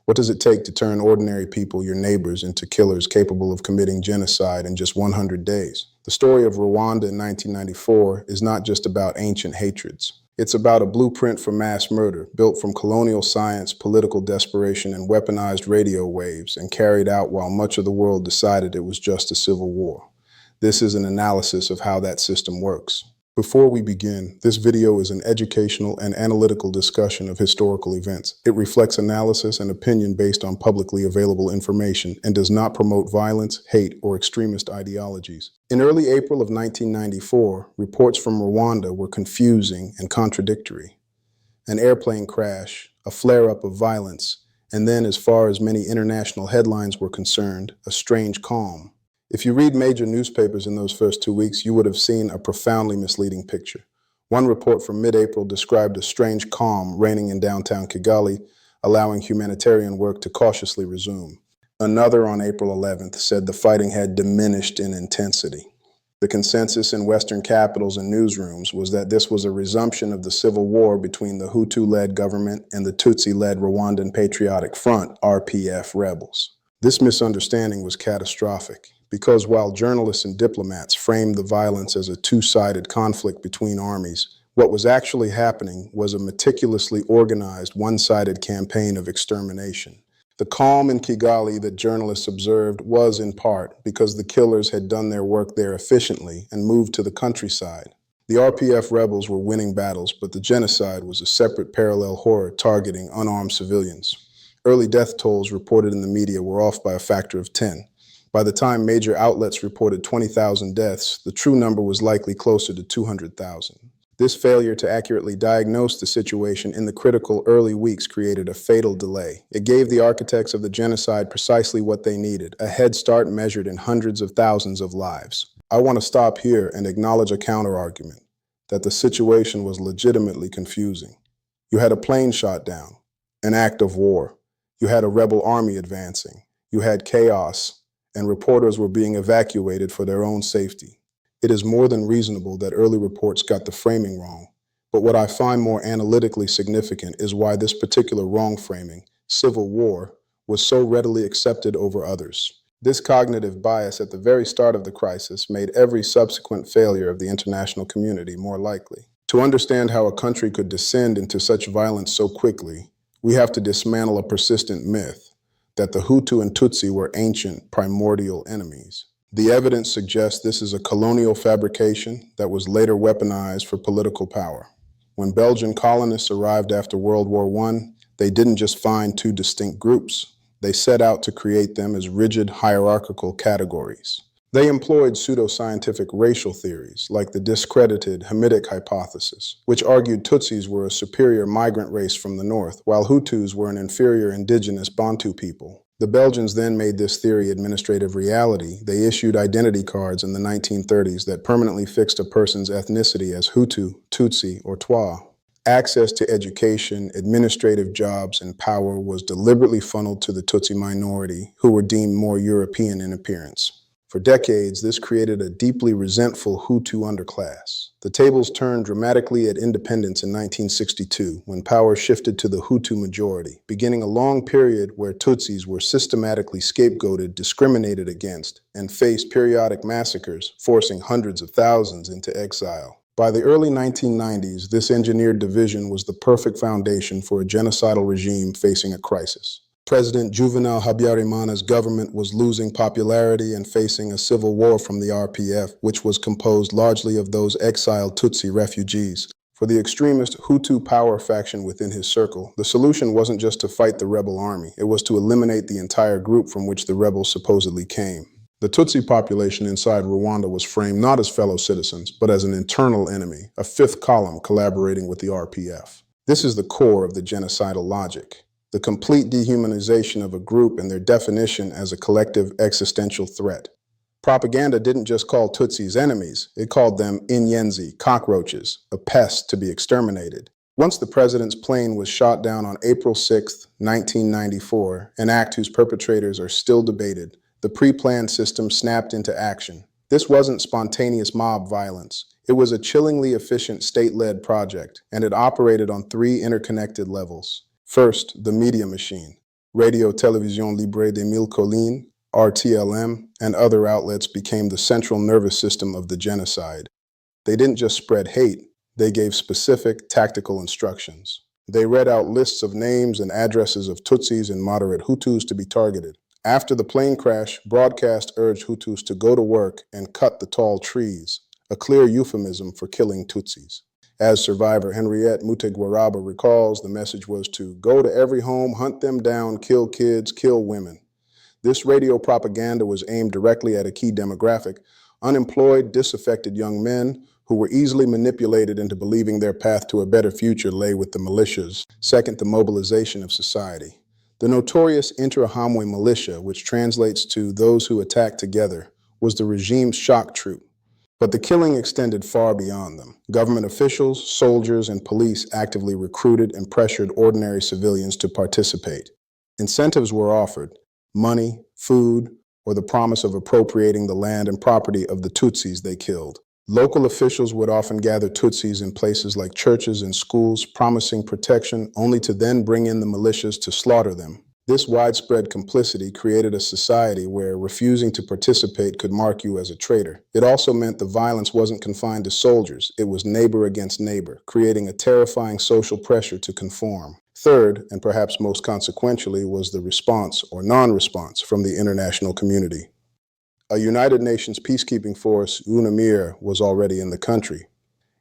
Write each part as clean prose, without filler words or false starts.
What does it take to turn ordinary people, your neighbors, into killers capable of committing genocide in just 100 days? The story of Rwanda in 1994 is not just about ancient hatreds. It's about a blueprint for mass murder, built from colonial science, political desperation, and weaponized radio waves, and carried out while much of the world decided it was just a civil war. This is an analysis of how that system works. Before we begin, this video is an educational and analytical discussion of historical events. It reflects analysis and opinion based on publicly available information and does not promote violence, hate, or extremist ideologies. In early April of 1994, reports from Rwanda were confusing and contradictory. An airplane crash, a flare-up of violence, and then, as far as many international headlines were concerned, a strange calm. If you read major newspapers in those first 2 weeks, you would have seen a profoundly misleading picture. One report from mid-April described a strange calm reigning in downtown Kigali, allowing humanitarian work to cautiously resume. Another on April 11th said the fighting had diminished in intensity. The consensus in Western capitals and newsrooms was that this was a resumption of the civil war between the Hutu-led government and the Tutsi-led Rwandan Patriotic Front, RPF, rebels. This misunderstanding was catastrophic, because while journalists and diplomats framed the violence as a two-sided conflict between armies, what was actually happening was a meticulously organized, one-sided campaign of extermination. The calm in Kigali that journalists observed was, in part, because the killers had done their work there efficiently and moved to the countryside. The RPF rebels were winning battles, but the genocide was a separate parallel horror targeting unarmed civilians. Early death tolls reported in the media were off by a factor of 10. By the time major outlets reported 20,000 deaths, the true number was likely closer to 200,000. This failure to accurately diagnose the situation in the critical early weeks created a fatal delay. It gave the architects of the genocide precisely what they needed, a head start measured in hundreds of thousands of lives. I want to stop here and acknowledge a counterargument, that the situation was legitimately confusing. You had a plane shot down, an act of war. You had a rebel army advancing. You had chaos, and reporters were being evacuated for their own safety. It is more than reasonable that early reports got the framing wrong, but what I find more analytically significant is why this particular wrong framing, civil war, was so readily accepted over others. This cognitive bias at the very start of the crisis made every subsequent failure of the international community more likely. To understand how a country could descend into such violence so quickly, we have to dismantle a persistent myth that the Hutu and Tutsi were ancient, primordial enemies. The evidence suggests this is a colonial fabrication that was later weaponized for political power. When Belgian colonists arrived after World War I, they didn't just find two distinct groups. They set out to create them as rigid, hierarchical categories. They employed pseudoscientific racial theories, like the discredited Hamitic hypothesis, which argued Tutsis were a superior migrant race from the north, while Hutus were an inferior indigenous Bantu people. The Belgians then made this theory administrative reality. They issued identity cards in the 1930s that permanently fixed a person's ethnicity as Hutu, Tutsi, or Twa. Access to education, administrative jobs, and power was deliberately funneled to the Tutsi minority, who were deemed more European in appearance. For decades, this created a deeply resentful Hutu underclass. The tables turned dramatically at independence in 1962, when power shifted to the Hutu majority, beginning a long period where Tutsis were systematically scapegoated, discriminated against, and faced periodic massacres, forcing hundreds of thousands into exile. By the early 1990s, this engineered division was the perfect foundation for a genocidal regime facing a crisis. President Juvenal Habyarimana's government was losing popularity and facing a civil war from the RPF, which was composed largely of those exiled Tutsi refugees. For the extremist Hutu power faction within his circle, the solution wasn't just to fight the rebel army, it was to eliminate the entire group from which the rebels supposedly came. The Tutsi population inside Rwanda was framed not as fellow citizens, but as an internal enemy, a fifth column collaborating with the RPF. This is the core of the genocidal logic. The complete dehumanization of a group and their definition as a collective existential threat. Propaganda didn't just call Tutsis enemies, it called them inyenzi, cockroaches, a pest to be exterminated. Once the president's plane was shot down on April 6, 1994, an act whose perpetrators are still debated, the pre-planned system snapped into action. This wasn't spontaneous mob violence. It was a chillingly efficient state-led project, and it operated on three interconnected levels. First, the media machine. Radio Télévision Libre des Mille Collines, RTLM, and other outlets became the central nervous system of the genocide. They didn't just spread hate, they gave specific, tactical instructions. They read out lists of names and addresses of Tutsis and moderate Hutus to be targeted. After the plane crash, broadcast urged Hutus to go to work and cut the tall trees, a clear euphemism for killing Tutsis. As survivor Henriette Mutegwaraba recalls, the message was to go to every home, hunt them down, kill kids, kill women. This radio propaganda was aimed directly at a key demographic: unemployed, disaffected young men who were easily manipulated into believing their path to a better future lay with the militias. Second, the mobilization of society. The notorious Interahamwe militia, which translates to those who attack together, was the regime's shock troop. But the killing extended far beyond them. Government officials, soldiers, and police actively recruited and pressured ordinary civilians to participate. Incentives were offered: money, food, or the promise of appropriating the land and property of the Tutsis they killed. Local officials would often gather Tutsis in places like churches and schools, promising protection, only to then bring in the militias to slaughter them. This widespread complicity created a society where refusing to participate could mark you as a traitor. It also meant the violence wasn't confined to soldiers, it was neighbor against neighbor, creating a terrifying social pressure to conform. Third, and perhaps most consequentially, was the response or non-response from the international community. A United Nations peacekeeping force, UNAMIR, was already in the country.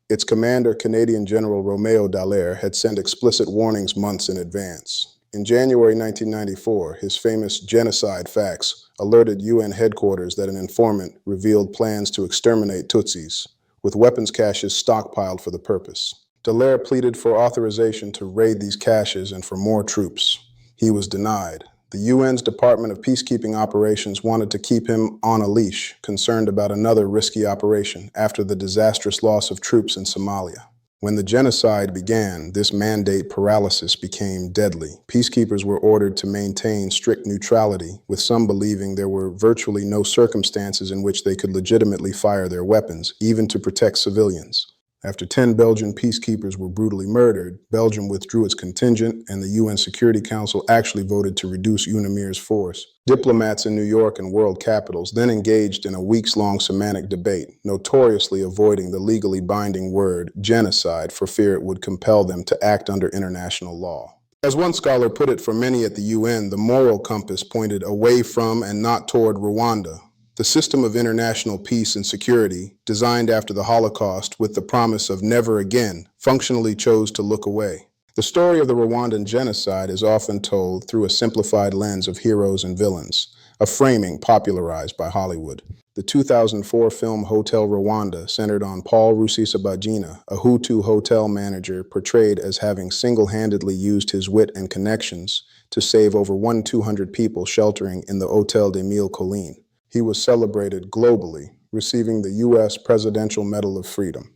Its commander, Canadian General Romeo Dallaire, had sent explicit warnings months in advance. In January 1994, his famous genocide fax alerted UN headquarters that an informant revealed plans to exterminate Tutsis, with weapons caches stockpiled for the purpose. Dallaire pleaded for authorization to raid these caches and for more troops. He was denied. The UN's Department of Peacekeeping Operations wanted to keep him on a leash, concerned about another risky operation after the disastrous loss of troops in Somalia. When the genocide began, this mandate paralysis became deadly. Peacekeepers were ordered to maintain strict neutrality, with some believing there were virtually no circumstances in which they could legitimately fire their weapons, even to protect civilians. After 10 Belgian peacekeepers were brutally murdered, Belgium withdrew its contingent, and the UN Security Council actually voted to reduce UNAMIR's force. Diplomats in New York and world capitals then engaged in a weeks-long semantic debate, notoriously avoiding the legally binding word genocide for fear it would compel them to act under international law. As one scholar put it, for many at the UN, the moral compass pointed away from and not toward Rwanda. The system of international peace and security, designed after the Holocaust with the promise of never again, functionally chose to look away. The story of the Rwandan genocide is often told through a simplified lens of heroes and villains, a framing popularized by Hollywood. The 2004 film Hotel Rwanda centered on Paul Rusesabagina, a Hutu hotel manager portrayed as having single-handedly used his wit and connections to save over 200 people sheltering in the Hotel des Mille Collines. He was celebrated globally, receiving the U.S. Presidential Medal of Freedom.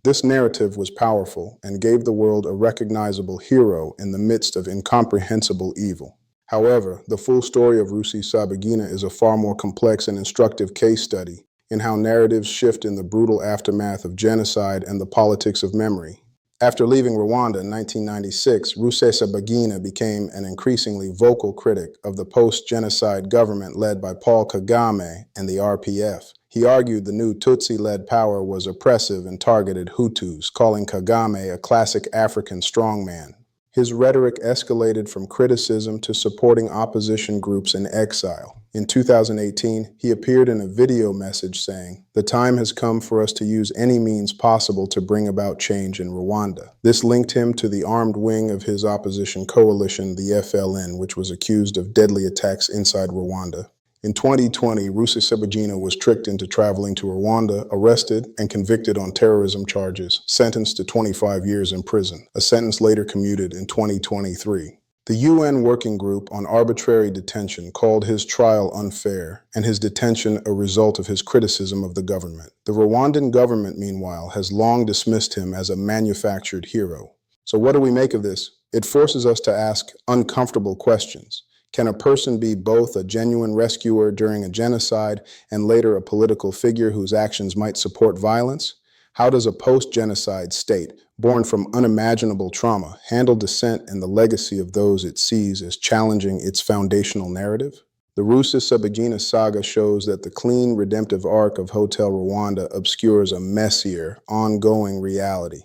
This narrative was powerful and gave the world a recognizable hero in the midst of incomprehensible evil. However, the full story of Rusesabagina is a far more complex and instructive case study in how narratives shift in the brutal aftermath of genocide and the politics of memory. After leaving Rwanda in 1996, Rusesabagina became an increasingly vocal critic of the post-genocide government led by Paul Kagame and the RPF. He argued the new Tutsi-led power was oppressive and targeted Hutus, calling Kagame a classic African strongman. His rhetoric escalated from criticism to supporting opposition groups in exile. In 2018, he appeared in a video message saying, "The time has come for us to use any means possible to bring about change in Rwanda." This linked him to the armed wing of his opposition coalition, the FLN, which was accused of deadly attacks inside Rwanda. In 2020, Rusesabagina was tricked into traveling to Rwanda, arrested, and convicted on terrorism charges, sentenced to 25 years in prison, a sentence later commuted in 2023. The UN Working Group on Arbitrary Detention called his trial unfair, and his detention a result of his criticism of the government. The Rwandan government, meanwhile, has long dismissed him as a manufactured hero. So what do we make of this? It forces us to ask uncomfortable questions. Can a person be both a genuine rescuer during a genocide and later a political figure whose actions might support violence? How does a post-genocide state, born from unimaginable trauma, handle dissent and the legacy of those it sees as challenging its foundational narrative? The Rusesabagina saga shows that the clean, redemptive arc of Hotel Rwanda obscures a messier, ongoing reality.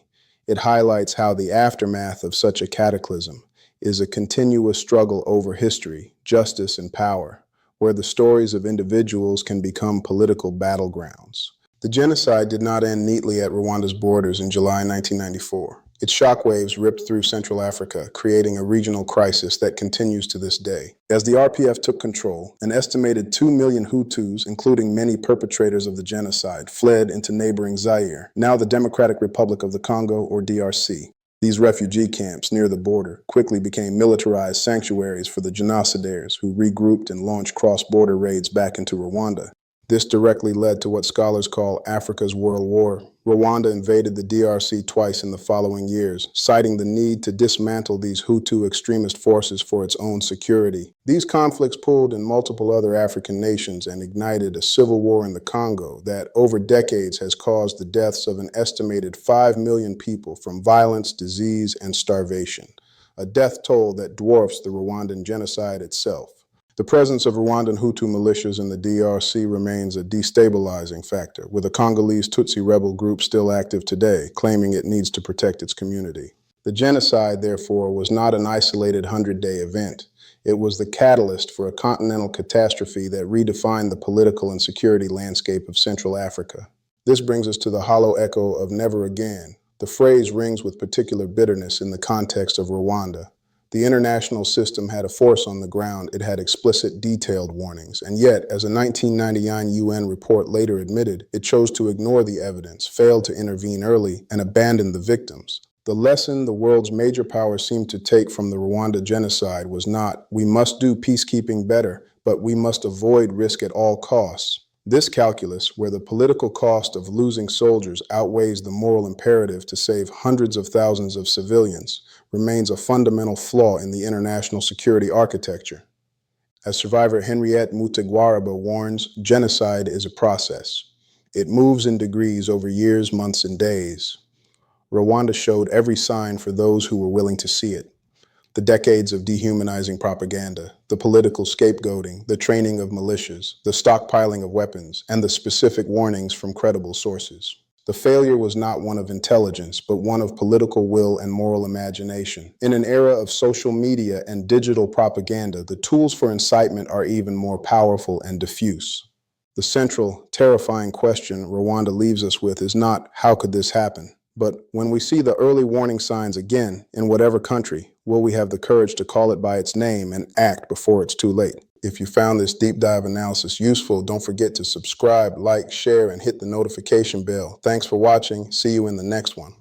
It highlights how the aftermath of such a cataclysm is a continuous struggle over history, justice, and power, where the stories of individuals can become political battlegrounds. The genocide did not end neatly at Rwanda's borders in July 1994. Its shockwaves ripped through Central Africa, creating a regional crisis that continues to this day. As the RPF took control, an estimated 2 million Hutus, including many perpetrators of the genocide, fled into neighboring Zaire, now the Democratic Republic of the Congo, or DRC. These refugee camps near the border quickly became militarized sanctuaries for the genocidaires who regrouped and launched cross-border raids back into Rwanda. This directly led to what scholars call Africa's World War. Rwanda invaded the DRC twice in the following years, citing the need to dismantle these Hutu extremist forces for its own security. These conflicts pulled in multiple other African nations and ignited a civil war in the Congo that, over decades, has caused the deaths of an estimated 5 million people from violence, disease, and starvation, a death toll that dwarfs the Rwandan genocide itself. The presence of Rwandan Hutu militias in the DRC remains a destabilizing factor, with a Congolese Tutsi rebel group still active today, claiming it needs to protect its community. The genocide, therefore, was not an isolated 100-day event. It was the catalyst for a continental catastrophe that redefined the political and security landscape of Central Africa. This brings us to the hollow echo of never again. The phrase rings with particular bitterness in the context of Rwanda. The international system had a force on the ground. It had explicit, detailed warnings. And yet, as a 1999 UN report later admitted, it chose to ignore the evidence, failed to intervene early, and abandoned the victims. The lesson the world's major powers seemed to take from the Rwanda genocide was not, we must do peacekeeping better, but we must avoid risk at all costs. This calculus, where the political cost of losing soldiers outweighs the moral imperative to save hundreds of thousands of civilians, remains a fundamental flaw in the international security architecture. As survivor Henriette Mutegwaraba warns, genocide is a process. It moves in degrees over years, months, and days. Rwanda showed every sign for those who were willing to see it. The decades of dehumanizing propaganda, the political scapegoating, the training of militias, the stockpiling of weapons, and the specific warnings from credible sources. The failure was not one of intelligence, but one of political will and moral imagination. In an era of social media and digital propaganda, the tools for incitement are even more powerful and diffuse. The central, terrifying question Rwanda leaves us with is not, how could this happen? But when we see the early warning signs again, in whatever country, will we have the courage to call it by its name and act before it's too late? If you found this deep dive analysis useful, don't forget to subscribe, like, share, and hit the notification bell. Thanks for watching. See you in the next one.